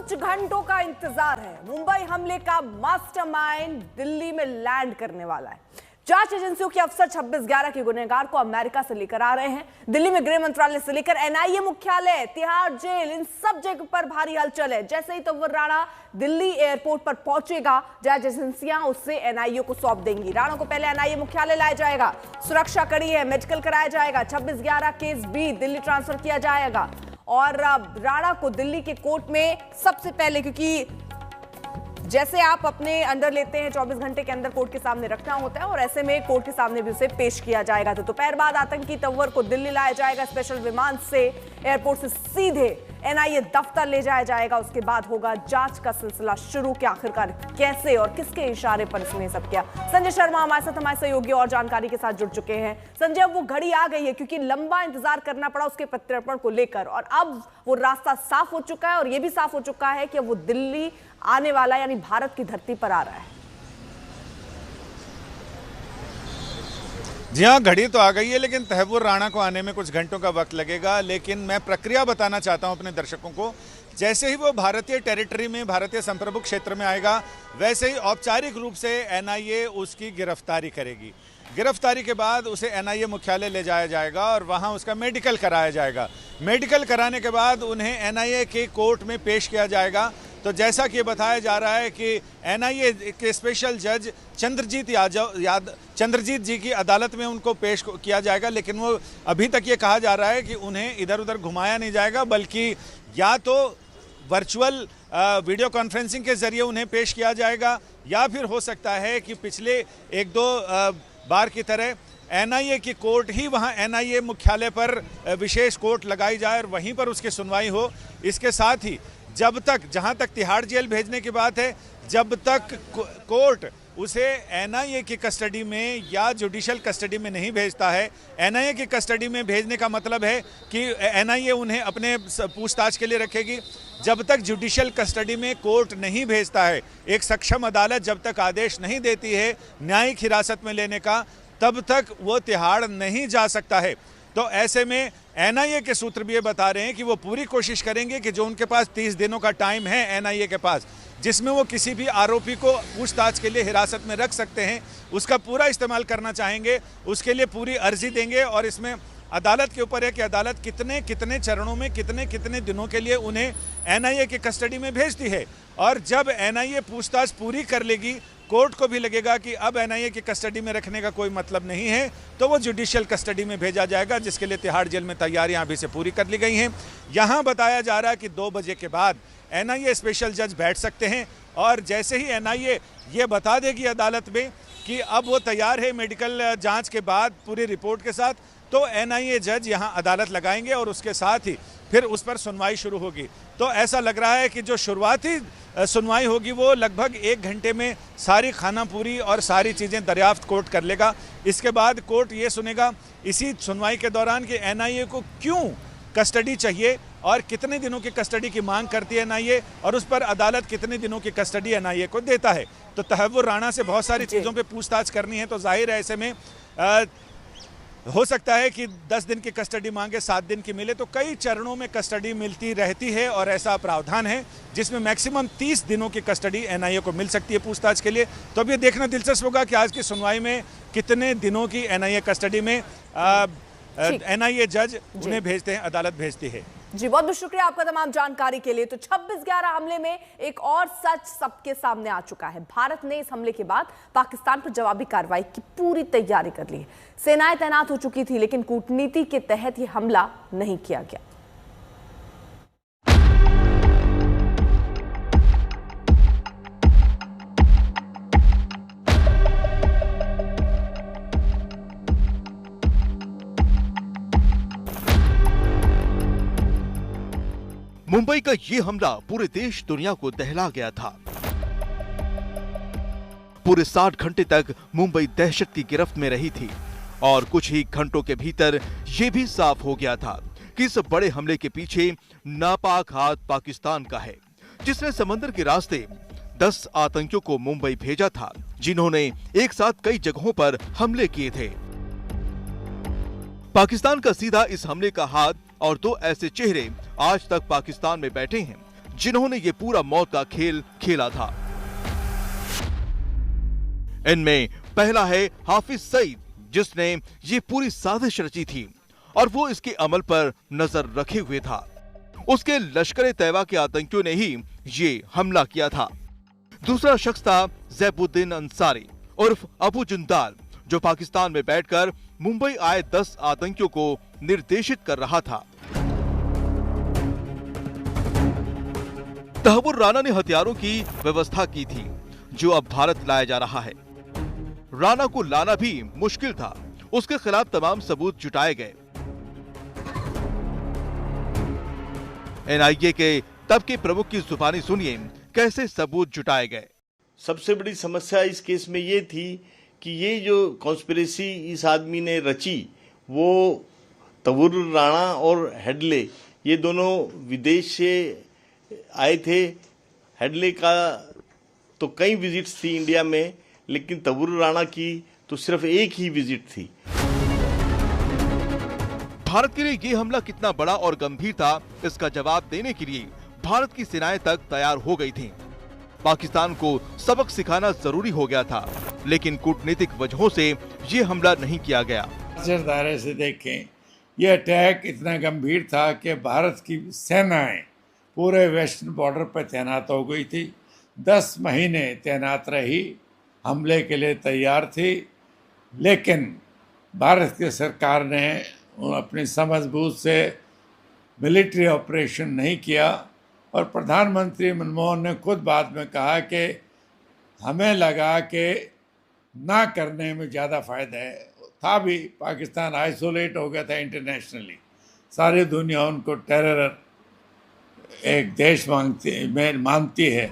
कुछ घंटों का इंतजार है। मुंबई हमले का मास्टरमाइंड दिल्ली में लैंड करने वाला है। जांच एजेंसियों के अफसर 26/11 के गुनहगार को अमेरिका से लेकर आ रहे हैं। दिल्ली में गृह मंत्रालय से लेकर एनआईए मुख्यालय, तिहाड़ जेल, इन सब जगह पर भारी हलचल है। जैसे ही तंवर राणा दिल्ली एयरपोर्ट पर पहुंचेगा, जांच एजेंसियां उससे एनआईए को सौंप देंगी। राणा को पहले एनआईए मुख्यालय लाया जाएगा, सुरक्षा कड़ी है, मेडिकल कराया जाएगा। 26/11 केस भी दिल्ली ट्रांसफर किया जाएगा और राणा को दिल्ली के कोर्ट में सबसे पहले, क्योंकि जैसे आप अपने अंडर लेते हैं 24 घंटे के अंदर कोर्ट के सामने रखना होता है और ऐसे में कोर्ट के सामने भी उसे पेश किया जाएगा। तो दोपहर बाद आतंकी तंवर को दिल्ली लाया जाएगा स्पेशल विमान से। एयरपोर्ट से सीधे एनआईए दफ्तर ले जाया जाएगा। उसके बाद होगा जांच का सिलसिला शुरू कि आखिरकार कैसे और किसके इशारे पर इसने सब किया। संजय शर्मा हमारे साथ, हमारे सहयोगी और जानकारी के साथ जुड़ चुके हैं। संजय, अब वो घड़ी आ गई है क्योंकि लंबा इंतजार करना पड़ा उसके प्रत्यर्पण को लेकर और अब वो रास्ता साफ हो चुका है और ये भी साफ हो चुका है कि वो दिल्ली आने वाला, यानी भारत की धरती पर आ रहा है। जी हाँ, घड़ी तो आ गई है, लेकिन तहव्वुर राणा को आने में कुछ घंटों का वक्त लगेगा। लेकिन मैं प्रक्रिया बताना चाहता हूं अपने दर्शकों को। जैसे ही वो भारतीय टेरिटरी में, भारतीय संप्रभु क्षेत्र में आएगा, वैसे ही औपचारिक रूप से एनआईए उसकी गिरफ्तारी करेगी। गिरफ्तारी के बाद उसे एनआईए मुख्यालय ले जाया जाएगा और वहां उसका मेडिकल कराया जाएगा। मेडिकल कराने के बाद उन्हें एनआईए के कोर्ट में पेश किया जाएगा। तो जैसा कि बताया जा रहा है कि एनआईए के स्पेशल जज चंद्रजीत जी की अदालत में उनको पेश किया जाएगा। लेकिन वो अभी तक ये कहा जा रहा है कि उन्हें इधर उधर घुमाया नहीं जाएगा, बल्कि या तो वर्चुअल वीडियो कॉन्फ्रेंसिंग के जरिए उन्हें पेश किया जाएगा, या फिर हो सकता है कि पिछले एक दो बार की तरह एनआईए की कोर्ट ही वहां एनआईए मुख्यालय पर विशेष कोर्ट लगाई जाए और वहीं पर उसकी सुनवाई हो। इसके साथ ही जब तक, जहां तक तिहाड़ जेल भेजने की बात है, जब तक कोर्ट उसे एनआईए की कस्टडी में या जुडिशियल कस्टडी में नहीं भेजता है, एनआईए की कस्टडी में भेजने का मतलब है कि एनआईए उन्हें अपने पूछताछ के लिए रखेगी। जब तक जुडिशियल कस्टडी में कोर्ट नहीं भेजता है, एक सक्षम अदालत जब तक आदेश नहीं देती है न्यायिक हिरासत में लेने का, तब तक वो तिहाड़ नहीं जा सकता है। तो ऐसे में एनआईए के सूत्र भी ये बता रहे हैं कि वो पूरी कोशिश करेंगे कि जो उनके पास 30 दिनों का टाइम है एनआईए के पास, जिसमें वो किसी भी आरोपी को पूछताछ के लिए हिरासत में रख सकते हैं, उसका पूरा इस्तेमाल करना चाहेंगे। उसके लिए पूरी अर्जी देंगे और इसमें अदालत के ऊपर है कि अदालत कितने कितने चरणों में, कितने कितने दिनों के लिए उन्हें एनआईए की कस्टडी में भेजती है। और जब एनआईए पूछताछ पूरी कर लेगी, कोर्ट को भी लगेगा कि अब एनआईए की कस्टडी में रखने का कोई मतलब नहीं है, तो वो जुडिशियल कस्टडी में भेजा जाएगा, जिसके लिए तिहाड़ जेल में तैयारियां अभी से पूरी कर ली गई हैं। यहां बताया जा रहा है कि 2 बजे के बाद एनआईए स्पेशल जज बैठ सकते हैं और जैसे ही एनआईए ये बता देगी अदालत में कि अब वो तैयार है मेडिकल जांच के बाद पूरी रिपोर्ट के साथ, तो एनआईए जज यहाँ अदालत लगाएंगे और उसके साथ ही फिर उस पर सुनवाई शुरू होगी। तो ऐसा लग रहा है कि जो शुरुआती सुनवाई होगी वो लगभग 1 घंटे में सारी खानापूरी और सारी चीज़ें दरियाफ्त कोर्ट कर लेगा। इसके बाद कोर्ट ये सुनेगा इसी सुनवाई के दौरान कि एनआईए को क्यों कस्टडी चाहिए और कितने दिनों की कस्टडी की मांग करती है एनआईए, और उस पर अदालत कितने दिनों की कस्टडी एनआईए को देता है। तो तहव्वुर राणा से बहुत सारी चीज़ों पे पूछताछ करनी है, तो जाहिर है ऐसे में हो सकता है कि 10 दिन की कस्टडी मांगे, 7 दिन की मिले, तो कई चरणों में कस्टडी मिलती रहती है और ऐसा प्रावधान है जिसमें मैक्सिमम 30 दिनों की कस्टडी एनआईए को मिल सकती है पूछताछ के लिए। तो अब ये देखना दिलचस्प होगा कि आज की सुनवाई में कितने दिनों की एनआईए कस्टडी में एनआईए जज उन्हें भेजते हैं, अदालत भेजती है। जी, बहुत बहुत शुक्रिया आपका तमाम जानकारी के लिए। तो 26/11 हमले में एक और सच सबके सामने आ चुका है। भारत ने इस हमले के बाद पाकिस्तान पर जवाबी कार्रवाई की पूरी तैयारी कर ली है। सेनाएं तैनात हो चुकी थी, लेकिन कूटनीति के तहत यह हमला नहीं किया गया। मुंबई का ये हमला पूरे देश दुनिया को दहला गया था। पूरे 60 घंटे तक मुंबई दहशत की गिरफ्त में रही थी और कुछ ही घंटों के भीतर ये भी साफ हो गया था कि इस बड़े हमले के पीछे नापाक हाथ पाकिस्तान का है, जिसने समंदर के रास्ते 10 आतंकियों को मुंबई भेजा था, जिन्होंने एक साथ कई जगहों पर हमले किए थे। पाकिस्तान का सीधा इस हमले का हाथ और 2 ऐसे चेहरे आज तक पाकिस्तान में बैठे हैं जिन्होंने ये पूरा मौत का खेल खेला था। इनमें पहला है हाफिज सईद, जिसने ये पूरी साजिश रची थी और वो इसके अमल पर नजर रखे हुए था। उसके लश्कर तैयबा के आतंकियों ने ही ये हमला किया था। दूसरा शख्स था जैबुद्दीन अंसारी उर्फ अबू जुंदाल, जो पाकिस्तान में बैठकर मुंबई आए 10 आतंकियों को निर्देशित कर रहा था। तहव्वुर राणा ने हथियारों की व्यवस्था की थी, जो अब भारत लाया जा रहा है। राणा को लाना भी मुश्किल था, उसके खिलाफ तमाम सबूत जुटाए गए। एनआईए के तब के प्रमुख की जुबानी सुनिए कैसे सबूत जुटाए गए। सबसे बड़ी समस्या इस केस में ये थी कि ये जो कॉन्स्पिरेसी इस आदमी ने रची, वो तहव्वुर राणा और हेडले ये दोनों विदेश से आए थे। हेडले का तो कई विजिट्स थी इंडिया में, लेकिन तहव्वुर राणा की तो सिर्फ एक ही विजिट थी। भारत के लिए ये हमला कितना बड़ा और गंभीर था, इसका जवाब देने के लिए भारत की सेनाएं तक तैयार हो गई थीं। पाकिस्तान को सबक सिखाना जरूरी हो गया था, लेकिन कूटनीतिक वजहों से ये हमला नहीं किया गया। दायरे से देखें, यह अटैक इतना गंभीर था कि भारत की सेनाएं पूरे वेस्टर्न बॉर्डर पर तैनात हो गई थी। 10 महीने तैनात रही, हमले के लिए तैयार थी, लेकिन भारत की सरकार ने अपनी समझबूझ से मिलिट्री ऑपरेशन नहीं किया। और प्रधानमंत्री मनमोहन ने खुद बाद में कहा कि हमें लगा कि ना करने में ज़्यादा फ़ायदा है। था भी, पाकिस्तान आइसोलेट हो गया था इंटरनेशनली, सारी दुनिया उनको टेरर एक देश मानती है।